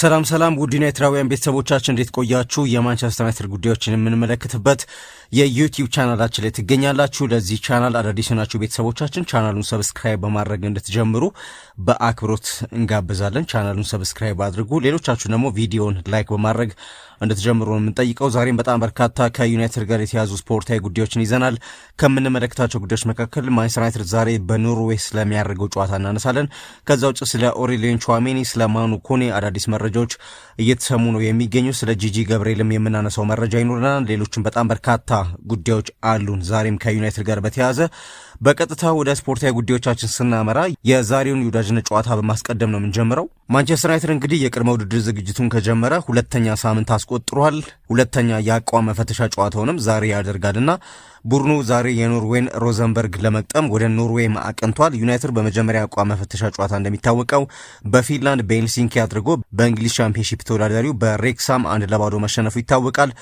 ሰላም ውድና የትራውያን ቤተሰቦቻችን እንዴት ቆያችሁ? የማንቸስተር ዩናይትድ ጉዳዮችን የምንመለከትበት የዩቲዩብ ቻናላችን ላይ ትገኛላችሁ። ለዚህ ቻናል አዳዲስ ናችሁ ቤተሰቦቻችን ቻናሉን ሰብስክራይብ በማድረግ እንድትጀምሩ በአክብሮት እንጋብዛለን። ቻናሉን ሰብስክራይብ አድርጉ። ሌሎቻችሁ ደግሞ ቪዲዮን ላይክ በማድረግ እንድትጀምሩ ነው የምንጠይቀው። ዛሬም በጣም በርካታ ከዩናይትድ ጋር የተያዙ ስፖርታዊ ጉዳዮችን ይዘናል። ከምንመለከታቸው ጉዳዮች መካከል ማንቸስተር ዩናይትድ ዛሬ በኖርዌይ ስለሚያደርገው ጨዋታ እናነሳለን። ከዛ ውጭ ስለ ኦሬሊዮን ቹዋሜኒ፣ ስለ ማኑ ኮኔ አዳዲስ መረጃዎች እየተሰሙ ነው የሚገኙ። ስለ ጂጂ ገብርኤልም የምናነሳው መረጃ ይኖረናል። ሌሎችም በጣም በርካታ ጉዳዮች አሉን ዛሬም ከዩናይትድ ጋር በተያያዘ። በቀጥታ ወደ ስፖርታዊ ጉዳዮቻችን ስናመራ የዛሬውን የወዳጅነት ጨዋታ በማስቀደም ነው የምንጀምረው። ማንቸስተር ዩናይትድ እንግዲህ የቅድመ ውድድር ዝግጅቱን ከጀመረ ሁለተኛ ሳምንት አስቆጥሯል። ሁለተኛ የአቋም መፈተሻ ጨዋታውንም ዛሬ ያደርጋልና ቡድኑ ዛሬ የኖርዌይን ሮዘንበርግ ለመቅጠም ወደ ኖርዌይ አቅንቷል። ዩናይትድ በመጀመሪያ አቋም መፈተሻ ጨዋታ እንደሚታወቀው በፊንላንድ በሄልሲንኪ አድርጎ በእንግሊዝ ቻምፒየንሺፕ ተወዳዳሪው በሬክሳም 1-0 መሸነፉ ይታወቃል።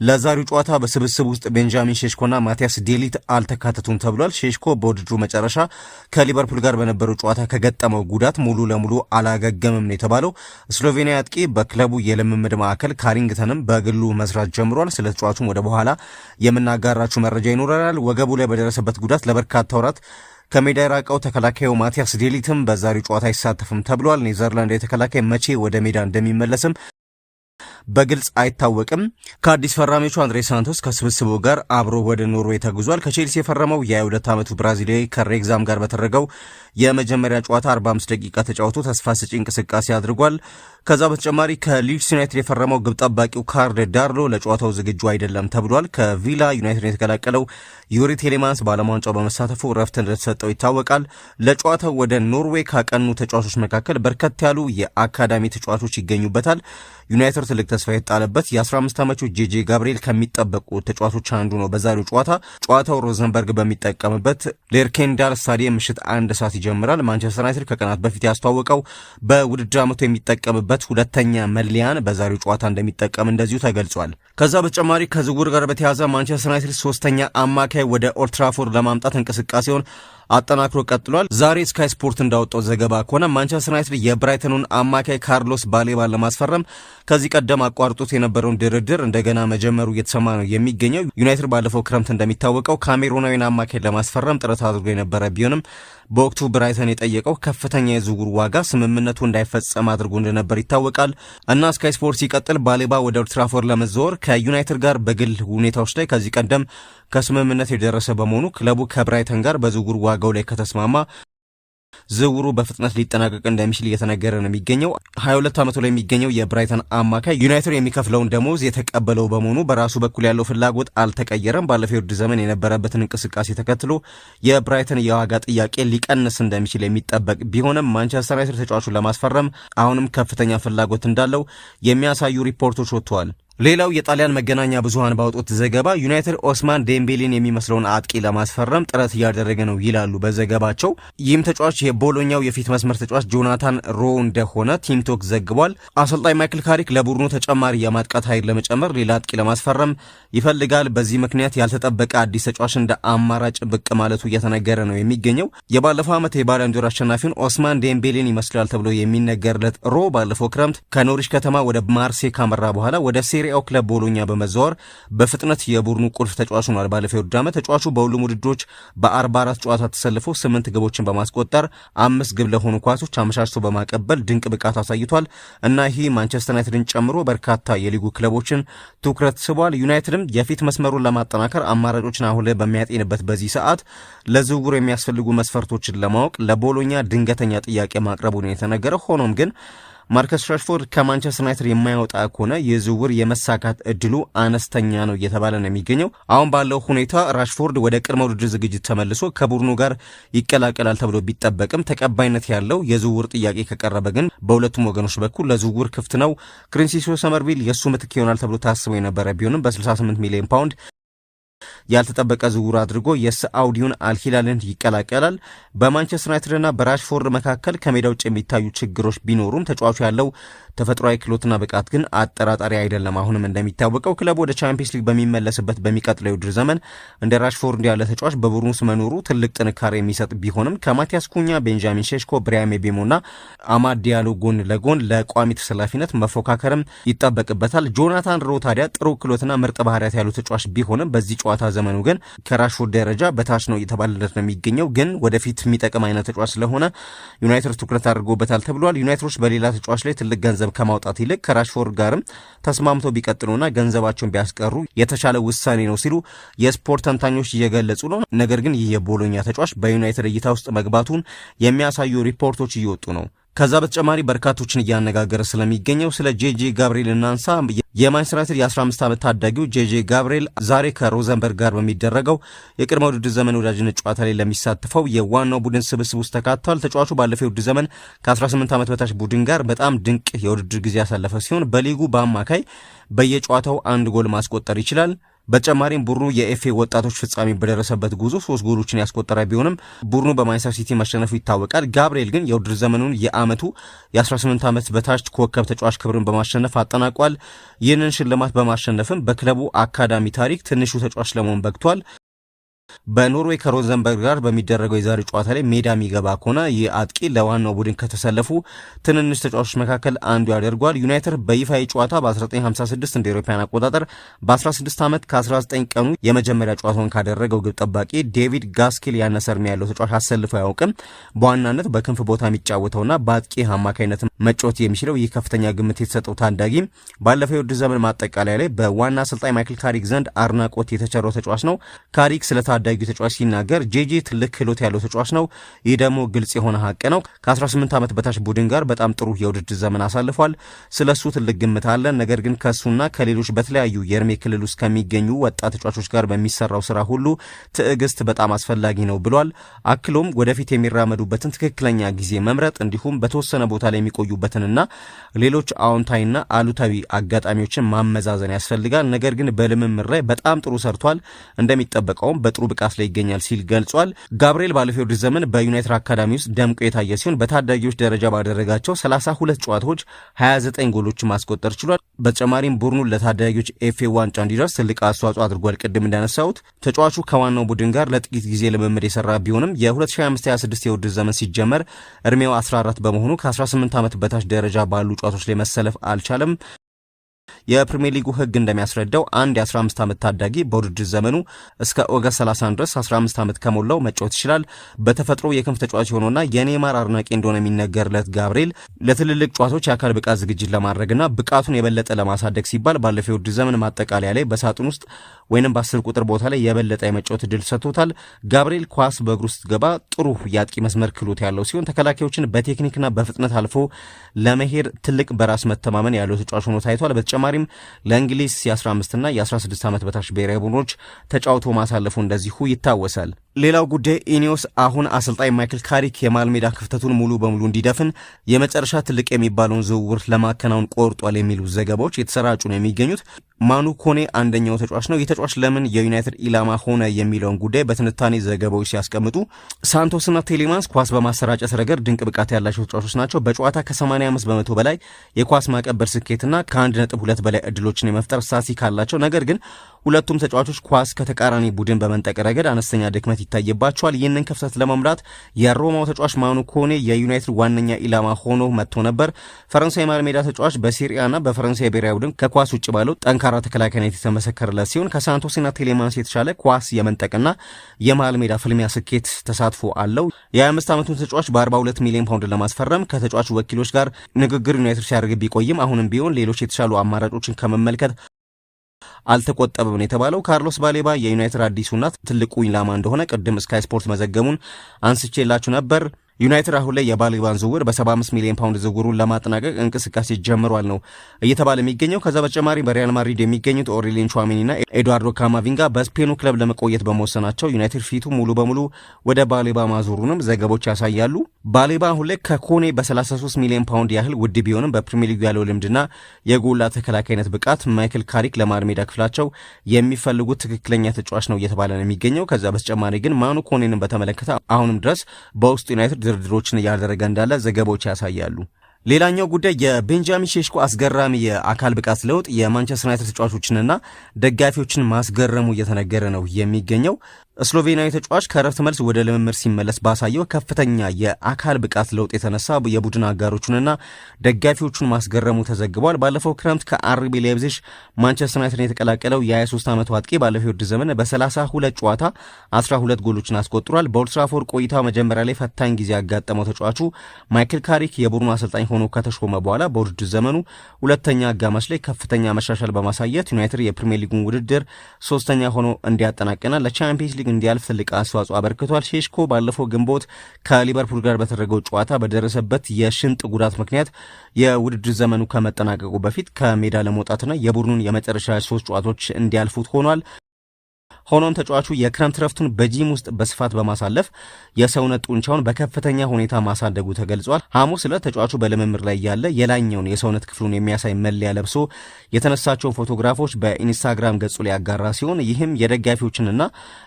ለዛሬው ጨዋታ በስብስብ ውስጥ ቤንጃሚን ሼሽኮና ማቲያስ ዴሊት አልተካተቱም ተብሏል። ሼሽኮ በውድድሩ መጨረሻ ከሊቨርፑል ጋር በነበረው ጨዋታ ከገጠመው ጉዳት ሙሉ ለሙሉ አላገገምም ነው የተባለው። ስሎቬኒያ አጥቂ በክለቡ የልምምድ ማዕከል ካሪንግተንም በግሉ መስራት ጀምሯል። ስለ ተጫዋቹም ወደ በኋላ የምናጋራችሁ መረጃ ይኖረናል። ወገቡ ላይ በደረሰበት ጉዳት ለበርካታ ወራት ከሜዳ የራቀው ተከላካዩ ማቲያስ ዴሊትም በዛሬው ጨዋታ አይሳተፍም ተብሏል። ኔዘርላንድ የተከላካይ መቼ ወደ ሜዳ እንደሚመለስም በግልጽ አይታወቅም። ከአዲስ ፈራሚዎቹ አንድሬ ሳንቶስ ከስብስቡ ጋር አብሮ ወደ ኖርዌይ ተጉዟል። ከቼልሲ የፈረመው የ22 ዓመቱ ብራዚላዊ ከሬክዛም ጋር በተደረገው የመጀመሪያ ጨዋታ 45 ደቂቃ ተጫውቶ ተስፋ ሰጪ እንቅስቃሴ አድርጓል። ከዛ በተጨማሪ ከሊድስ ዩናይትድ የፈረመው ግብ ጠባቂው ካርድ ዳርሎ ለጨዋታው ዝግጁ አይደለም ተብሏል። ከቪላ ዩናይትድ የተቀላቀለው ዩሪ ቴሌማንስ በዓለም ዋንጫው በመሳተፉ ረፍት እንደተሰጠው ይታወቃል። ለጨዋታው ወደ ኖርዌይ ካቀኑ ተጫዋቾች መካከል በርከት ያሉ የአካዳሚ ተጫዋቾች ይገኙበታል። ዩናይትድ ትልቅ ተስፋ የተጣለበት የ15 ዓመቱ ጄጄ ጋብርኤል ከሚጠበቁ ተጫዋቾች አንዱ ነው። በዛሬው ጨዋታው ሮዘንበርግ በሚጠቀምበት ሌርኬንዳል ስታዲየም ምሽት 1 ሰዓት ይጀምራል። ማንቸስተር ዩናይትድ ከቀናት በፊት ያስተዋወቀው በውድድር ዓመቱ የሚጠቀምበት ሁለተኛ መለያን በዛሬው ጨዋታ እንደሚጠቀም እንደዚሁ ተገልጿል። ከዛ በተጨማሪ ከዝውውር ጋር በተያያዘ ማንቸስተር ዩናይትድ ሶስተኛ አማካይ ወደ ኦልድ ትራፎርድ ለማምጣት እንቅስቃሴውን አጠናክሮ ቀጥሏል። ዛሬ ስካይ ስፖርት እንዳወጣው ዘገባ ከሆነ ማንቸስተር ዩናይትድ የብራይተኑን አማካይ ካርሎስ ባሌባን ለማስፈረም ከዚህ ቀደም አቋርጦት የነበረውን ድርድር እንደገና መጀመሩ እየተሰማ ነው የሚገኘው። ዩናይትድ ባለፈው ክረምት እንደሚታወቀው ካሜሩናዊን አማካይ ለማስፈረም ጥረት አድርጎ የነበረ ቢሆንም በወቅቱ ብራይተን የጠየቀው ከፍተኛ የዝውውር ዋጋ ስምምነቱ እንዳይፈጸም አድርጎ እንደነበር ይታወቃል። እና ስካይ ስፖርት ሲቀጥል ባሌባ ወደ ኦልድ ትራፎርድ ለመዘወር ከዩናይትድ ጋር በግል ሁኔታዎች ላይ ከዚህ ቀደም ከስምምነት የደረሰ በመሆኑ ክለቡ ከብራይተን ጋር በዝውውር ዋጋው ላይ ከተስማማ ዝውውሩ በፍጥነት ሊጠናቀቅ እንደሚችል እየተነገረ ነው የሚገኘው። 22 ዓመቱ ላይ የሚገኘው የብራይተን አማካይ ዩናይትድ የሚከፍለውን ደሞዝ የተቀበለው በመሆኑ በራሱ በኩል ያለው ፍላጎት አልተቀየረም። ባለፈው የውድድር ዘመን የነበረበትን እንቅስቃሴ ተከትሎ የብራይተን የዋጋ ጥያቄ ሊቀንስ እንደሚችል የሚጠበቅ ቢሆንም ማንቸስተር ዩናይትድ ተጫዋቹን ለማስፈረም አሁንም ከፍተኛ ፍላጎት እንዳለው የሚያሳዩ ሪፖርቶች ወጥተዋል። ሌላው የጣሊያን መገናኛ ብዙሃን ባወጡት ዘገባ ዩናይትድ ኦስማን ዴምቤሌን የሚመስለውን አጥቂ ለማስፈረም ጥረት እያደረገ ነው ይላሉ በዘገባቸው። ይህም ተጫዋች የቦሎኛው የፊት መስመር ተጫዋች ጆናታን ሮ እንደሆነ ቲምቶክ ዘግቧል። አሰልጣኝ ማይክል ካሪክ ለቡድኑ ተጨማሪ የማጥቃት ኃይል ለመጨመር ሌላ አጥቂ ለማስፈረም ይፈልጋል። በዚህ ምክንያት ያልተጠበቀ አዲስ ተጫዋች እንደ አማራጭ ብቅ ማለቱ እየተነገረ ነው የሚገኘው። የባለፈው ዓመት የባሎን ዶር አሸናፊውን ኦስማን ዴምቤሌን ይመስላል ተብሎ የሚነገርለት ሮ ባለፈው ክረምት ከኖሪች ከተማ ወደ ማርሴይ ካመራ በኋላ ወደ ሴሪያው ክለብ ቦሎኛ በመዛወር በፍጥነት የቡድኑ ቁልፍ ተጫዋች ሆኗል። ባለፈው የውድድር ዓመት ተጫዋቹ በሁሉም ውድድሮች በ44 ጨዋታ ተሰልፎ 8 ግቦችን በማስቆጠር 5 ግብ ለሆኑ ኳሶች አመቻችቶ በማቀበል ድንቅ ብቃት አሳይቷል እና ይህ ማንቸስተር ዩናይትድን ጨምሮ በርካታ የሊጉ ክለቦችን ትኩረት ስቧል። ዩናይትድም የፊት መስመሩን ለማጠናከር አማራጮችን አሁን ላይ በሚያጤንበት በዚህ ሰዓት ለዝውውሩ የሚያስፈልጉ መስፈርቶችን ለማወቅ ለቦሎኛ ድንገተኛ ጥያቄ ማቅረቡን የተነገረ። ሆኖም ግን ማርከስ ራሽፎርድ ከማንቸስተር ዩናይትድ የማይወጣ ከሆነ የዝውውር የመሳካት እድሉ አነስተኛ ነው እየተባለ ነው የሚገኘው። አሁን ባለው ሁኔታ ራሽፎርድ ወደ ቅድመ ውድድር ዝግጅት ተመልሶ ከቡድኑ ጋር ይቀላቀላል ተብሎ ቢጠበቅም ተቀባይነት ያለው የዝውውር ጥያቄ ከቀረበ ግን በሁለቱም ወገኖች በኩል ለዝውውር ክፍት ነው። ክሪስቲያን ሰመርቪል የእሱ ምትክ ይሆናል ተብሎ ታስቦ የነበረ ቢሆንም በ68 ሚሊዮን ፓውንድ ያልተጠበቀ ዝውውር አድርጎ የሳዑዲውን አልሂላልን ይቀላቀላል። በማንቸስተር ዩናይትድና በራሽፎርድ መካከል ከሜዳ ውጭ የሚታዩ ችግሮች ቢኖሩም ተጫዋቹ ያለው ተፈጥሯዊ ክህሎትና ብቃት ግን አጠራጣሪ አይደለም። አሁንም እንደሚታወቀው ክለቡ ወደ ቻምፒየንስ ሊግ በሚመለስበት በሚቀጥለው የውድድር ዘመን እንደ ራሽፎርድ ያለ ተጫዋች በቡድኑ ውስጥ መኖሩ ትልቅ ጥንካሬ የሚሰጥ ቢሆንም ከማቲያስ ኩኛ፣ ቤንጃሚን ሼሽኮ፣ ብራያም ቤሞና አማድ ዲያሎ ጎን ለጎን ለቋሚ ተሰላፊነት መፎካከርም ይጠበቅበታል። ጆናታን ሮ ታዲያ ጥሩ ክህሎትና ምርጥ ባህሪያት ያሉ ተጫዋች ቢሆንም በዚህ ጨዋታ ዘመኑ ግን ከራሽፎርድ ደረጃ በታች ነው እየተባለለት ነው የሚገኘው። ግን ወደፊት የሚጠቅም አይነት ተጫዋች ስለሆነ ዩናይትድ ትኩረት አድርጎበታል ተብሏል። ዩናይትዶች በሌላ ተጫዋች ላይ ትልቅ ገንዘብ ከማውጣት ይልቅ ከራሽፎርድ ጋርም ተስማምተው ቢቀጥሉና ገንዘባቸውን ቢያስቀሩ የተሻለ ውሳኔ ነው ሲሉ የስፖርት ተንታኞች እየገለጹ ነው። ነገር ግን ይህ የቦሎኛ ተጫዋች በዩናይትድ እይታ ውስጥ መግባቱን የሚያሳዩ ሪፖርቶች እየወጡ ነው። ከዛ በተጨማሪ በርካቶችን እያነጋገረ ስለሚገኘው ስለ ጄጄ ጋብሪኤል እናንሳ። የማንቸስተር ዩናይትድ የ15 ዓመት ታዳጊው ጄጄ ጋብሪኤል ዛሬ ከሮዘንበርግ ጋር በሚደረገው የቅድመ ውድድር ዘመን ወዳጅነት ጨዋታ ላይ ለሚሳትፈው የዋናው ቡድን ስብስብ ውስጥ ተካቷል። ተጫዋቹ ባለፈው ውድድር ዘመን ከ18 ዓመት በታች ቡድን ጋር በጣም ድንቅ የውድድር ጊዜ ያሳለፈ ሲሆን በሊጉ በአማካይ በየጨዋታው አንድ ጎል ማስቆጠር ይችላል። በተጨማሪም ቡድኑ የኤፍኤ ወጣቶች ፍጻሜ በደረሰበት ጉዞ 3 ጎሎችን ያስቆጠረ ቢሆንም ቡድኑ በማንቸስተር ሲቲ መሸነፉ ይታወቃል። ጋብሪኤል ግን የውድድር ዘመኑን የዓመቱ የ18 ዓመት በታች ኮከብ ተጫዋች ክብርን በማሸነፍ አጠናቋል። ይህንን ሽልማት በማሸነፍም በክለቡ አካዳሚ ታሪክ ትንሹ ተጫዋች ለመሆን በቅቷል። በኖርዌይ ከሮዘንበርግ ጋር በሚደረገው የዛሬ ጨዋታ ላይ ሜዳ የሚገባ ከሆነ ይህ አጥቂ ለዋናው ቡድን ከተሰለፉ ትንንሽ ተጫዋቾች መካከል አንዱ ያደርገዋል። ዩናይትድ በይፋዊ ጨዋታ በ1956 እንደ አውሮፓውያን አቆጣጠር በ16 ዓመት ከ19 ቀኑ የመጀመሪያ ጨዋታውን ካደረገው ግብ ጠባቂ ዴቪድ ጋስኪል ያነሰ ዕድሜ ያለው ተጫዋች አሰልፎ አያውቅም። በዋናነት በክንፍ ቦታ የሚጫወተውና በአጥቂ አማካይነት መጫወት የሚችለው ይህ ከፍተኛ ግምት የተሰጠው ታዳጊ ባለፈው የውድድር ዘመን ማጠቃለያ ላይ በዋና አሰልጣኝ ማይክል ካሪክ ዘንድ አድናቆት የተቸረው ተጫዋች ነው። ካሪክ ስለ ታዳጊ ተጫዋች ሲናገር ጄጄ ትልቅ ክህሎት ያለው ተጫዋች ነው። ይህ ደግሞ ግልጽ የሆነ ሀቅ ነው። ከ18 ዓመት በታች ቡድን ጋር በጣም ጥሩ የውድድር ዘመን አሳልፏል። ስለሱ ትልቅ ግምት አለን። ነገር ግን ከሱና ከሌሎች በተለያዩ የእድሜ ክልል ውስጥ ከሚገኙ ወጣት ተጫዋቾች ጋር በሚሰራው ስራ ሁሉ ትዕግስት በጣም አስፈላጊ ነው ብሏል። አክሎም ወደፊት የሚራመዱበትን ትክክለኛ ጊዜ መምረጥ እንዲሁም በተወሰነ ቦታ ላይ የሚቆዩበትንና ሌሎች አዎንታዊና አሉታዊ አጋጣሚዎችን ማመዛዘን ያስፈልጋል። ነገር ግን በልምምድ ላይ በጣም ጥሩ ሰርቷል። እንደሚጠበቀውም በጥሩ ብቃት ላይ ይገኛል ሲል ገልጿል። ጋብሪኤል ባለፈው የውድድር ዘመን በዩናይትድ አካዳሚ ውስጥ ደምቆ የታየ ሲሆን በታዳጊዎች ደረጃ ባደረጋቸው 32 ጨዋታዎች 29 ጎሎችን ማስቆጠር ችሏል። በተጨማሪም ቡድኑን ለታዳጊዎች ኤፍኤ ዋንጫ እንዲደርስ ትልቅ አስተዋጽኦ አድርጓል። ቅድም እንዳነሳሁት ተጫዋቹ ከዋናው ቡድን ጋር ለጥቂት ጊዜ ልምምድ የሰራ ቢሆንም የ2025/26 የውድድር ዘመን ሲጀመር እድሜው 14 በመሆኑ ከ18 ዓመት በታች ደረጃ ባሉ ጨዋታዎች ላይ መሰለፍ አልቻለም። የፕሪሚየር ሊጉ ሕግ እንደሚያስረዳው አንድ የ15 ዓመት ታዳጊ በውድድር ዘመኑ እስከ ኦገስት 30 ድረስ 15 ዓመት ከሞላው መጫወት ይችላል። በተፈጥሮ የክንፍ ተጫዋች የሆነውና የኔይማር አድናቂ እንደሆነ የሚነገርለት ጋብሪኤል ለትልልቅ ጨዋታዎች የአካል ብቃት ዝግጅት ለማድረግና ብቃቱን የበለጠ ለማሳደግ ሲባል ባለፈው የውድድር ዘመን ማጠቃለያ ላይ በሳጥን ውስጥ ወይንም በ10 ቁጥር ቦታ ላይ የበለጠ የመጫወት እድል ሰጥቶታል። ጋብሪኤል ኳስ በእግሩ ስትገባ ጥሩ የአጥቂ መስመር ክህሎት ያለው ሲሆን ተከላካዮችን በቴክኒክና በፍጥነት አልፎ ለመሄድ ትልቅ በራስ መተማመን ያለው ተጫዋች ሆኖ ታይቷል። በተጨማሪም ለእንግሊዝ የ15 እና የ16 ዓመት በታች ብሔራዊ ቡድኖች ተጫውቶ ማሳለፉ እንደዚሁ ይታወሳል። ሌላው ጉዳይ ኢኒዮስ አሁን አሰልጣኝ ማይክል ካሪክ የመሃል ሜዳ ክፍተቱን ሙሉ በሙሉ እንዲደፍን የመጨረሻ ትልቅ የሚባለውን ዝውውር ለማከናወን ቆርጧል የሚሉ ዘገባዎች የተሰራጩ ነው የሚገኙት። ማኑ ኮኔ አንደኛው ተጫዋች ነው። የተጫዋች ለምን የዩናይትድ ኢላማ ሆነ የሚለውን ጉዳይ በትንታኔ ዘገባዎች ሲያስቀምጡ ሳንቶስና ቴሌማንስ ኳስ በማሰራጨት ረገድ ድንቅ ብቃት ያላቸው ተጫዋቾች ናቸው። በጨዋታ ከ85 በመቶ በላይ የኳስ ማቀበል ስኬትና ከ1.2 በላይ እድሎችን የመፍጠር ስታቲስቲክ አላቸው። ነገር ግን ሁለቱም ተጫዋቾች ኳስ ከተቃራኒ ቡድን በመንጠቅ ረገድ አነስተኛ ድክመት ይታይባቸዋል። ይህንን ክፍተት ለመምራት የሮማው ተጫዋች ማኑ ኮኔ የዩናይትድ ዋነኛ ኢላማ ሆኖ መጥቶ ነበር። ፈረንሳይ መሃል ሜዳ ተጫዋች በሴሪያና በፈረንሳይ ብሔራዊ ቡድን ከኳስ ውጭ ባለው ጠንካራ ተከላካይነት የተመሰከረለት ሲሆን ከሳንቶስና ቴሌማንስ የተሻለ ኳስ የመንጠቅና የመሃል ሜዳ ፍልሚያ ስኬት ተሳትፎ አለው። የ25 ዓመቱን ተጫዋች በ42 ሚሊዮን ፓውንድ ለማስፈረም ከተጫዋቹ ወኪሎች ጋር ንግግር ዩናይትድ ሲያደርግ ቢቆይም አሁንም ቢሆን ሌሎች የተሻሉ አማራጮችን ከመመልከት አልተቆጠበም ነው የተባለው። ካርሎስ ባሌባ የዩናይትድ አዲሱና ትልቁ ኢላማ እንደሆነ ቅድም ስካይ ስፖርት መዘገቡን አንስቼላችሁ ነበር። ዩናይትድ አሁን ላይ የባሌባን ዝውውር በ75 ሚሊዮን ፓውንድ ዝውውሩን ለማጠናቀቅ እንቅስቃሴ ጀምሯል ነው እየተባለ የሚገኘው። ከዛ በተጨማሪ በሪያል ማድሪድ የሚገኙት ኦሬሊያን ቹዋሜኒና ኤድዋርዶ ካማቪንጋ በስፔኑ ክለብ ለመቆየት በመወሰናቸው ዩናይትድ ፊቱ ሙሉ በሙሉ ወደ ባሌባ ማዞሩንም ዘገቦች ያሳያሉ። ባሌባ አሁን ላይ ከኮኔ በ33 ሚሊዮን ፓውንድ ያህል ውድ ቢሆንም በፕሪሚየር ሊግ ያለው ልምድና የጎላ ተከላካይነት ብቃት ማይክል ካሪክ ለመሃል ሜዳ ክፍላቸው የሚፈልጉት ትክክለኛ ተጫዋች ነው እየተባለ ነው የሚገኘው። ከዛ በተጨማሪ ግን ማኑ ኮኔንን በተመለከተ አሁንም ድረስ በውስጡ ዩናይትድ ድርድሮችን እያደረገ እንዳለ ዘገባዎች ያሳያሉ። ሌላኛው ጉዳይ የቤንጃሚን ሼሽኮ አስገራሚ የአካል ብቃት ለውጥ የማንቸስተር ዩናይትድ ተጫዋቾችንና ደጋፊዎችን ማስገረሙ እየተነገረ ነው የሚገኘው። ስሎቬኒያዊ ተጫዋች ከረፍት መልስ ወደ ልምምድ ሲመለስ ባሳየው ከፍተኛ የአካል ብቃት ለውጥ የተነሳ የቡድን አጋሮቹንና ደጋፊዎቹን ማስገረሙ ተዘግቧል። ባለፈው ክረምት ከአርቢ ላይፕዚግ ማንቸስተር ዩናይትድን የተቀላቀለው የ23 ዓመቱ አጥቂ ባለፈው የውድድር ዘመን በ32 ጨዋታ 12 ጎሎችን አስቆጥሯል። በኦልድ ትራፎርድ ቆይታው መጀመሪያ ላይ ፈታኝ ጊዜ ያጋጠመው ተጫዋቹ ማይክል ካሪክ የቡድኑ አሰልጣኝ ሆኖ ከተሾመ በኋላ በውድድር ዘመኑ ሁለተኛ አጋማሽ ላይ ከፍተኛ መሻሻል በማሳየት ዩናይትድ የፕሪሚየር ሊጉን ውድድር ሶስተኛ ሆኖ እንዲያጠናቅና ለቻምፒየንስ ሊግ እንዲያልፍ ትልቅ አስተዋጽኦ አበርክቷል። ሼሽኮ ባለፈው ግንቦት ከሊቨርፑል ጋር በተደረገው ጨዋታ በደረሰበት የሽንጥ ጉዳት ምክንያት የውድድር ዘመኑ ከመጠናቀቁ በፊት ከሜዳ ለመውጣትና የቡድኑን የመጨረሻ 3 ጨዋታዎች እንዲያልፉት ሆኗል። ሆኖም ተጫዋቹ የክረምት ረፍቱን በጂም ውስጥ በስፋት በማሳለፍ የሰውነት ጡንቻውን በከፍተኛ ሁኔታ ማሳደጉ ተገልጿል። ሐሙስ ዕለት ተጫዋቹ በልምምድ ላይ ያለ የላይኛውን የሰውነት ክፍሉን የሚያሳይ መለያ ለብሶ የተነሳቸው ፎቶግራፎች በኢንስታግራም ገጹ ላይ ያጋራ ሲሆን ይህም የደጋፊዎችንና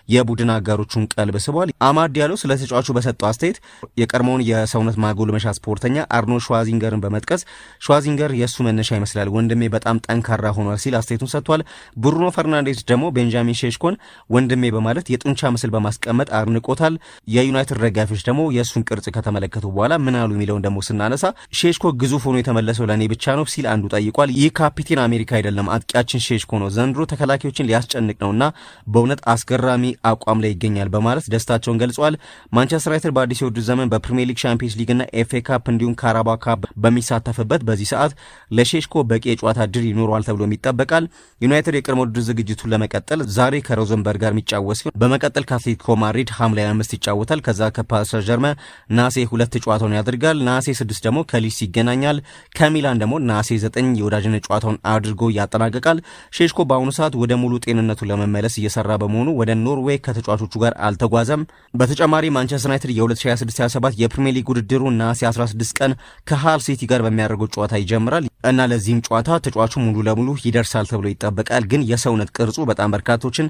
የቡድን አጋሮቹን ቀልብ ስቧል። አማድ ዲያሎ ስለ ተጫዋቹ በሰጠው አስተያየት የቀድሞውን የሰውነት ማጎልመሻ ስፖርተኛ አርኖልድ ሸዋዚንገርን በመጥቀስ ሸዋዚንገር የእሱ መነሻ ይመስላል፣ ወንድሜ በጣም ጠንካራ ሆኗል ሲል አስተያየቱን ሰጥቷል። ብሩኖ ፈርናንዴዝ ደግሞ ቤንጃሚን ሼሽኮን ወንድሜ በማለት የጡንቻ ምስል በማስቀመጥ አድንቆታል። የዩናይትድ ደጋፊዎች ደግሞ የእሱን ቅርጽ ከተመለከቱ በኋላ ምን አሉ የሚለውን ደግሞ ስናነሳ ሼሽኮ ግዙፍ ሆኖ የተመለሰው ለእኔ ብቻ ነው ሲል አንዱ ጠይቋል። ይህ ካፒቴን አሜሪካ አይደለም፣ አጥቂያችን ሼሽኮ ነው፣ ዘንድሮ ተከላካዮችን ሊያስጨንቅ ነውና በእውነት አስገራሚ አቋም ላይ ይገኛል በማለት ደስታቸውን ገልጸዋል። ማንቸስተር ዩናይትድ በአዲስ የውድድር ዘመን በፕሪሚየር ሊግ፣ ቻምፒየንስ ሊግና ኤፍኤ ካፕ እንዲሁም ካራባ ካፕ በሚሳተፍበት በዚህ ሰዓት ለሼሽኮ በቂ የጨዋታ ድል ይኖረዋል ተብሎ ይጠበቃል። ዩናይትድ የቅድመ ውድድር ዝግጅቱን ለመቀጠል ዛሬ ከሮዘንበርግ ጋር የሚጫወት ሲሆን በመቀጠል ከአትሌቲኮ ማድሪድ ሐምሌ 5 ይጫወታል። ከዛ ከፓሪስ ሰን ዠርመን ነሐሴ 2 ጨዋታውን ያደርጋል። ነሐሴ 6 ደግሞ ከሊድስ ይገናኛል። ከሚላን ደግሞ ነሐሴ 9 የወዳጅነት ጨዋታውን አድርጎ ያጠናቀቃል። ሼሽኮ በአሁኑ ሰዓት ወደ ሙሉ ጤንነቱ ለመመለስ እየሰራ በመሆኑ ወደ ኖርዌይ ከተጫዋቾቹ ጋር አልተጓዘም። በተጨማሪ ማንቸስተር ዩናይትድ የ2026/27 የፕሪሚየር ሊግ ውድድሩ ነሐሴ 16 ቀን ከሃል ሲቲ ጋር በሚያደርገው ጨዋታ ይጀምራል እና ለዚህም ጨዋታ ተጫዋቹ ሙሉ ለሙሉ ይደርሳል ተብሎ ይጠበቃል። ግን የሰውነት ቅርጹ በጣም በርካቶችን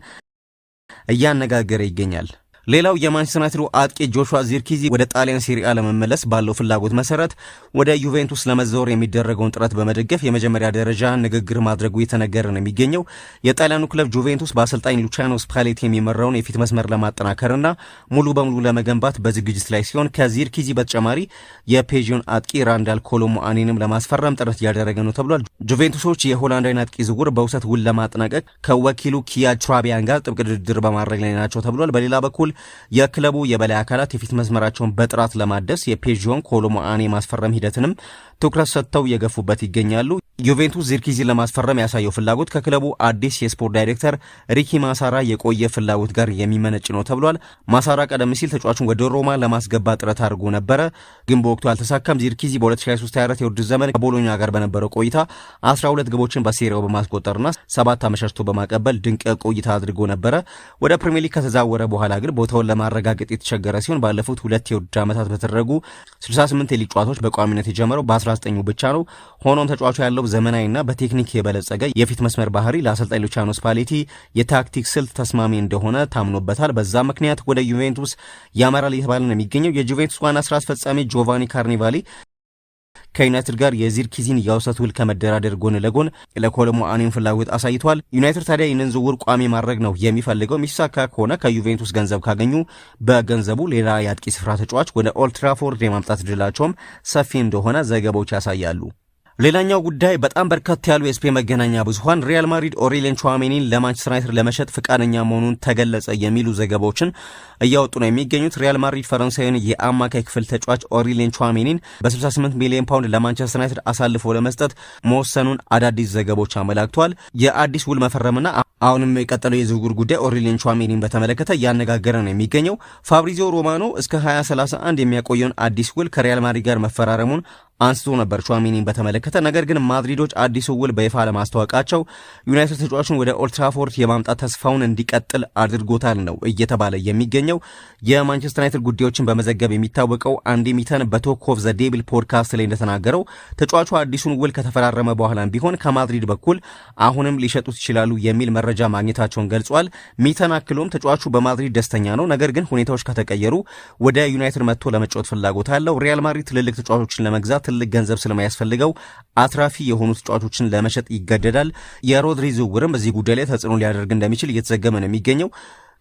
እያነጋገረ ይገኛል። ሌላው የማንቸስተር ዩናይትድ አጥቂ ጆሹዋ ዚርኪዚ ወደ ጣሊያን ሴሪአ ለመመለስ ባለው ፍላጎት መሰረት ወደ ዩቬንቱስ ለመዘዋወር የሚደረገውን ጥረት በመደገፍ የመጀመሪያ ደረጃ ንግግር ማድረጉ የተነገረ ነው የሚገኘው። የጣሊያኑ ክለብ ጁቬንቱስ በአሰልጣኝ ሉቺያኖ ስፓሌቲ የሚመራውን የፊት መስመር ለማጠናከርና ሙሉ በሙሉ ለመገንባት በዝግጅት ላይ ሲሆን ከዚርኪዚ በተጨማሪ የፔዥዮን አጥቂ ራንዳል ኮሎሙአኒንም ለማስፈረም ጥረት እያደረገ ነው ተብሏል። ጁቬንቱሶች የሆላንዳዊን አጥቂ ዝውውር በውሰት ውል ለማጠናቀቅ ከወኪሉ ኪያ ትራቢያን ጋር ጥብቅ ድርድር በማድረግ ላይ ናቸው ተብሏል። በሌላ በኩል የክለቡ የበላይ አካላት የፊት መስመራቸውን በጥራት ለማደስ የፔዥዮን ኮሎሙአኒ ማስፈረም ሂደትንም ትኩረት ሰጥተው የገፉበት ይገኛሉ። ዩቬንቱስ ዚርኪዚን ለማስፈረም ያሳየው ፍላጎት ከክለቡ አዲስ የስፖርት ዳይሬክተር ሪኪ ማሳራ የቆየ ፍላጎት ጋር የሚመነጭ ነው ተብሏል። ማሳራ ቀደም ሲል ተጫዋቹን ወደ ሮማ ለማስገባት ጥረት አድርጎ ነበረ፣ ግን በወቅቱ አልተሳካም። ዚርኪዚ በ2023/24 የውድድር ዘመን ከቦሎኛ ጋር በነበረው ቆይታ 12 ግቦችን በሴሪያው በማስቆጠርና 7 አመሻሽቶ በማቀበል ድንቅ ቆይታ አድርጎ ነበረ። ወደ ፕሪሚየር ሊግ ከተዛወረ በኋላ ግን ቦታውን ለማረጋገጥ የተቸገረ ሲሆን ባለፉት 2 የውድድር ዓመታት በተደረጉ 68 የሊግ ጨዋታዎች በቋሚነት የጀመረው በ19 ብቻ ነው። ሆኖም ተጫዋቹ ያለው ዘመናዊና በቴክኒክ የበለጸገ የፊት መስመር ባህሪ ለአሰልጣኝ ሉቺያኖ ስፓሌቲ የታክቲክ ስልት ተስማሚ እንደሆነ ታምኖበታል። በዛ ምክንያት ወደ ዩቬንቱስ ያመራል እየተባለ ነው የሚገኘው። የዩቬንቱስ ዋና ስራ አስፈጻሚ ጆቫኒ ካርኒቫሊ ከዩናይትድ ጋር የዚርኪዚን የውሰት ውል ከመደራደር ጎን ለጎን ለኮሎሙአኒን ፍላጎት አሳይቷል። ዩናይትድ ታዲያ ይህንን ዝውውር ቋሚ ማድረግ ነው የሚፈልገው። ሚሳካ ከሆነ ከዩቬንቱስ ገንዘብ ካገኙ በገንዘቡ ሌላ የአጥቂ ስፍራ ተጫዋች ወደ ኦልድ ትራፎርድ የማምጣት ዕድላቸውም ሰፊ እንደሆነ ዘገባዎች ያሳያሉ። ሌላኛው ጉዳይ በጣም በርካታ ያሉ የስፔን መገናኛ ብዙሃን ሪያል ማድሪድ ኦሬሊያን ቹዋሜኒን ለማንቸስተር ዩናይትድ ለመሸጥ ፍቃደኛ መሆኑን ተገለጸ የሚሉ ዘገባዎችን እያወጡ ነው የሚገኙት። ሪያል ማድሪድ ፈረንሳዊን የአማካይ ክፍል ተጫዋች ኦሬሊያን ቹዋሜኒን በ68 ሚሊዮን ፓውንድ ለማንቸስተር ዩናይትድ አሳልፎ ለመስጠት መወሰኑን አዳዲስ ዘገባዎች አመላክተዋል። የአዲስ ውል መፈረምና አሁንም የቀጠለው የዝውውር ጉዳይ ኦሬሊያን ቹዋሜኒን በተመለከተ እያነጋገረ ነው የሚገኘው። ፋብሪዚዮ ሮማኖ እስከ 2031 የሚያቆየውን አዲስ ውል ከሪያል ማድሪድ ጋር መፈራረሙን አንስቶ ነበር ቹዋሜኒን በተመለከተ። ነገር ግን ማድሪዶች አዲሱ ውል በይፋ ለማስተዋወቃቸው ዩናይትድ ተጫዋቹን ወደ ኦልድ ትራፎርድ የማምጣት ተስፋውን እንዲቀጥል አድርጎታል ነው እየተባለ የሚገኘው። የማንቸስተር ዩናይትድ ጉዳዮችን በመዘገብ የሚታወቀው አንዲ ሚተን በቶክ ኦፍ ዘ ዴቪል ፖድካስት ላይ እንደተናገረው ተጫዋቹ አዲሱን ውል ከተፈራረመ በኋላም ቢሆን ከማድሪድ በኩል አሁንም ሊሸጡት ይችላሉ የሚል መረጃ ማግኘታቸውን ገልጿል። ሚተን አክሎም ተጫዋቹ በማድሪድ ደስተኛ ነው፣ ነገር ግን ሁኔታዎች ከተቀየሩ ወደ ዩናይትድ መጥቶ ለመጫወት ፍላጎት አለው። ሪያል ማድሪድ ትልልቅ ተጫዋቾችን ለመግዛት ትልቅ ገንዘብ ስለማያስፈልገው አትራፊ የሆኑ ተጫዋቾችን ለመሸጥ ይገደዳል። የሮድሪ ዝውውርም በዚህ ጉዳይ ላይ ተጽዕኖ ሊያደርግ እንደሚችል እየተዘገበ ነው የሚገኘው።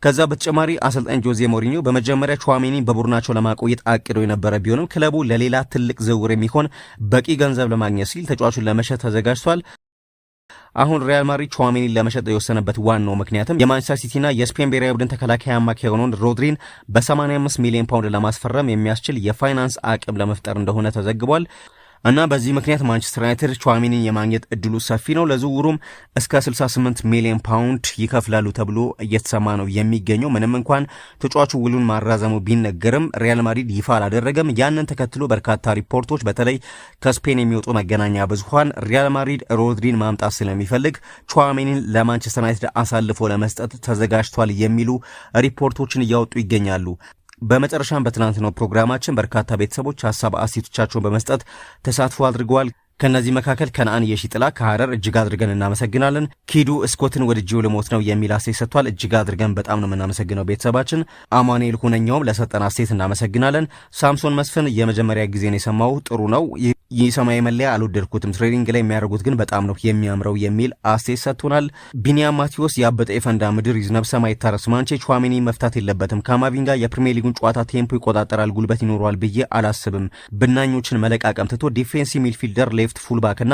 ከዛ በተጨማሪ አሰልጣኝ ጆዜ ሞሪኒዮ በመጀመሪያ ቹዋሜኒን በቡድናቸው ለማቆየት አቅዶ የነበረ ቢሆንም ክለቡ ለሌላ ትልቅ ዝውውር የሚሆን በቂ ገንዘብ ለማግኘት ሲል ተጫዋቹን ለመሸጥ ተዘጋጅቷል። አሁን ሪያል ማድሪድ ቹዋሜኒን ለመሸጥ የወሰነበት ዋናው ምክንያትም የማንቸስተር ሲቲና የስፔን ብሔራዊ ቡድን ተከላካይ አማካይ የሆነውን ሮድሪን በ85 ሚሊዮን ፓውንድ ለማስፈረም የሚያስችል የፋይናንስ አቅም ለመፍጠር እንደሆነ ተዘግቧል። እና በዚህ ምክንያት ማንቸስተር ዩናይትድ ቹዋሜኒን የማግኘት እድሉ ሰፊ ነው። ለዝውውሩም እስከ 68 ሚሊዮን ፓውንድ ይከፍላሉ ተብሎ እየተሰማ ነው የሚገኘው። ምንም እንኳን ተጫዋቹ ውሉን ማራዘሙ ቢነገርም ሪያል ማድሪድ ይፋ አላደረገም። ያንን ተከትሎ በርካታ ሪፖርቶች በተለይ ከስፔን የሚወጡ መገናኛ ብዙሃን ሪያል ማድሪድ ሮድሪን ማምጣት ስለሚፈልግ ቹዋሜኒን ለማንቸስተር ዩናይትድ አሳልፎ ለመስጠት ተዘጋጅቷል የሚሉ ሪፖርቶችን እያወጡ ይገኛሉ። በመጨረሻም በትናንትናው ፕሮግራማችን በርካታ ቤተሰቦች ሀሳብ አስተያየቶቻቸውን በመስጠት ተሳትፎ አድርገዋል። ከነዚህ መካከል ከነአን የሺጥላ ከሐረር እጅግ አድርገን እናመሰግናለን። ኪዱ ስኮትን ወድጄው ልሞት ነው የሚል አስተያየት ሰጥቷል። እጅግ አድርገን በጣም ነው የምናመሰግነው ቤተሰባችን። አማኑኤል ሁነኛውም ለሰጠን አስተያየት እናመሰግናለን። ሳምሶን መስፍን የመጀመሪያ ጊዜ ነው የሰማው፣ ጥሩ ነው። ይህ ሰማያዊ መለያ አልወደድኩትም፣ ትሬኒንግ ላይ የሚያደርጉት ግን በጣም ነው የሚያምረው የሚል አስተያየት ሰጥቶናል። ቢኒያም ማቴዎስ ያበጠ የፈንዳ ምድር ይዝነብ ሰማይ ይታረስ ማንቼ ቹዋሜኒ መፍታት የለበትም። ካማቪንጋ የፕሪሚየር ሊጉን ጨዋታ ቴምፖ ይቆጣጠራል፣ ጉልበት ይኖረዋል ብዬ አላስብም። ብናኞችን መለቃቀም ትቶ ዲፌንሲቭ ሚድፊልደር ሌፍት ፉልባክ እና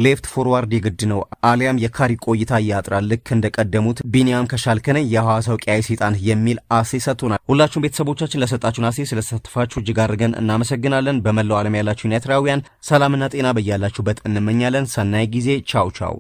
ሌፍት ፎርዋርድ የግድ ነው፣ አሊያም የካሪ ቆይታ ያጥራል። ልክ እንደቀደሙት ቢኒያም ከሻልከነ የሐዋሳው ቀያይ ሰይጣን የሚል አስተያየት ሰጥቶናል። ሁላችሁም ቤተሰቦቻችን ለሰጣችሁን አስተያየት ስለተሳተፋችሁ እጅግ አድርገን እናመሰግናለን። በመላው ዓለም ያላችሁ ዩናይትዳውያን ሰላምና ጤና በያላችሁበት እንመኛለን። ሰናይ ጊዜ። ቻው ቻው።